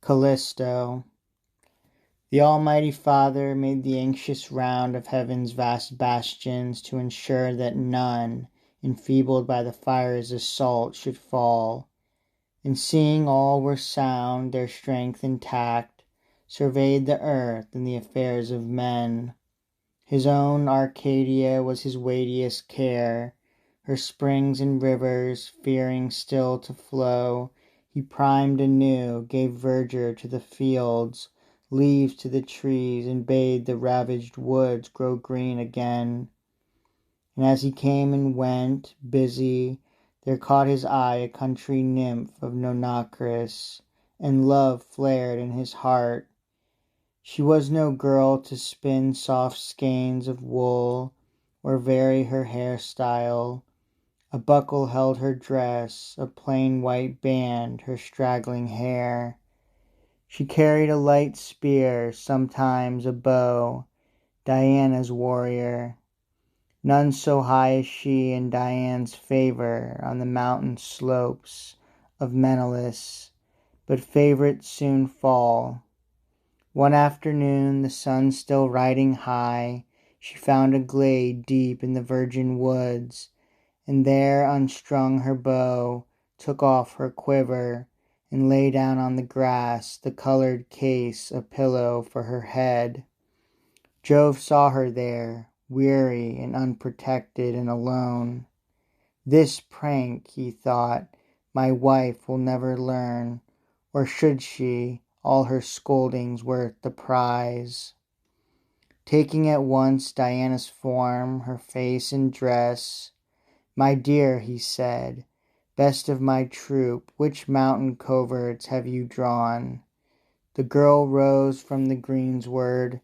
Callisto. The Almighty Father made the anxious round of heaven's vast bastions to ensure that none, enfeebled by the fire's assault, should fall, and seeing all were sound, their strength intact, surveyed the earth and the affairs of men. His own Arcadia was his weightiest care, her springs and rivers, fearing still to flow, he primed anew, gave verdure to the fields, leaves to the trees, and bade the ravaged woods grow green again. And as he came and went, busy, there caught his eye a country nymph of Nonacris, and love flared in his heart. She was no girl to spin soft skeins of wool, or vary her hair-style. A buckle held her dress, a plain white band her straggling hair. She carried a light spear, sometimes a bow, Diana's warrior. None so high as she in Diana's favor on the mountain slopes of Menelaus, but favorites soon fall. One afternoon, the sun still riding high, she found a glade deep in the virgin woods, and there unstrung her bow, took off her quiver, and lay down on the grass, the colored case a pillow for her head. Jove saw her there, weary and unprotected and alone. This prank, he thought, my wife will never learn, or should she, all her scoldings worth the prize. Taking at once Diana's form, her face and dress, "My dear," he said, "best of my troop, which mountain coverts have you drawn?" The girl rose from the greensward.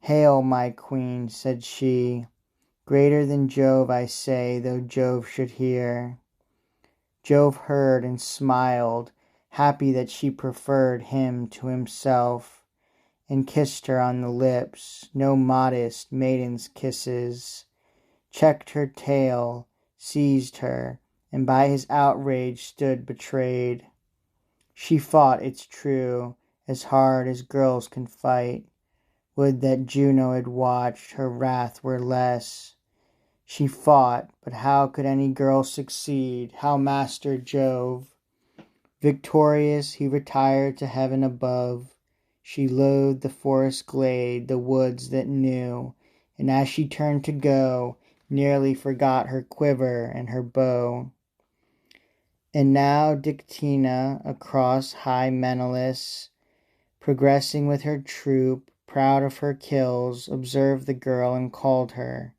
"Hail, my queen," said she, "greater than Jove I say, though Jove should hear." Jove heard and smiled, happy that she preferred him to himself, and kissed her on the lips, no modest maiden's kisses, checked her tale, seized her, and by his outrage stood betrayed. She fought, it's true, as hard as girls can fight. Would that Juno had watched, her wrath were less. She fought, but how could any girl succeed? How master Jove? Victorious, he retired to heaven above. She loathed the forest glade, the woods that knew, and as she turned to go, nearly forgot her quiver and her bow. And now Dictina, across high Menelaus, progressing with her troop, proud of her kills, observed the girl and called her.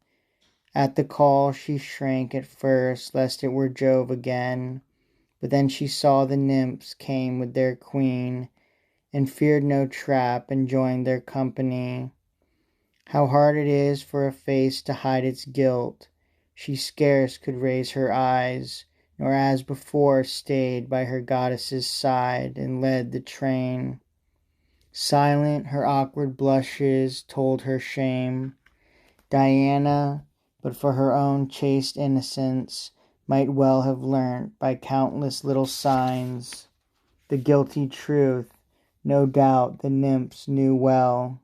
At the call she shrank at first, lest it were Jove again, but then she saw the nymphs came with their queen, and feared no trap, and joined their company. How hard it is for a face to hide its guilt! She scarce could raise her eyes, nor as before stayed by her goddess's side, and led the train. Silent, her awkward blushes told her shame. Diana, but for her own chaste innocence, might well have learnt by countless little signs the guilty truth, no doubt the nymphs knew well.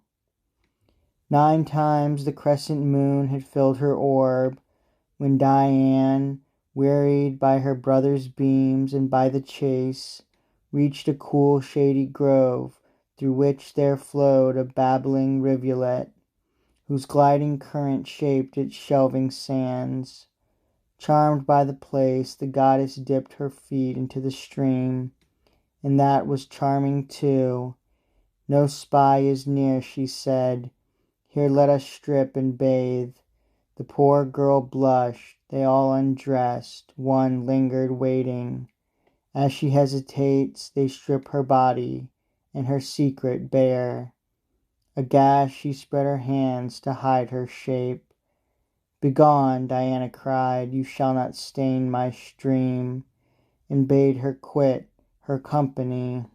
9 times the crescent moon had filled her orb, when Diane, wearied by her brother's beams and by the chase, reached a cool shady grove, through which there flowed a babbling rivulet, whose gliding current shaped its shelving sands. Charmed by the place, the goddess dipped her feet into the stream, and that was charming too. "No spy is near," she said. "Here let us strip and bathe." The poor girl blushed, they all undressed, one lingered waiting. As she hesitates, they strip her body, and her secret bare. Aghast she spread her hands to hide her shape. "Begone," Diana cried, "you shall not stain my stream," and bade her quit her company.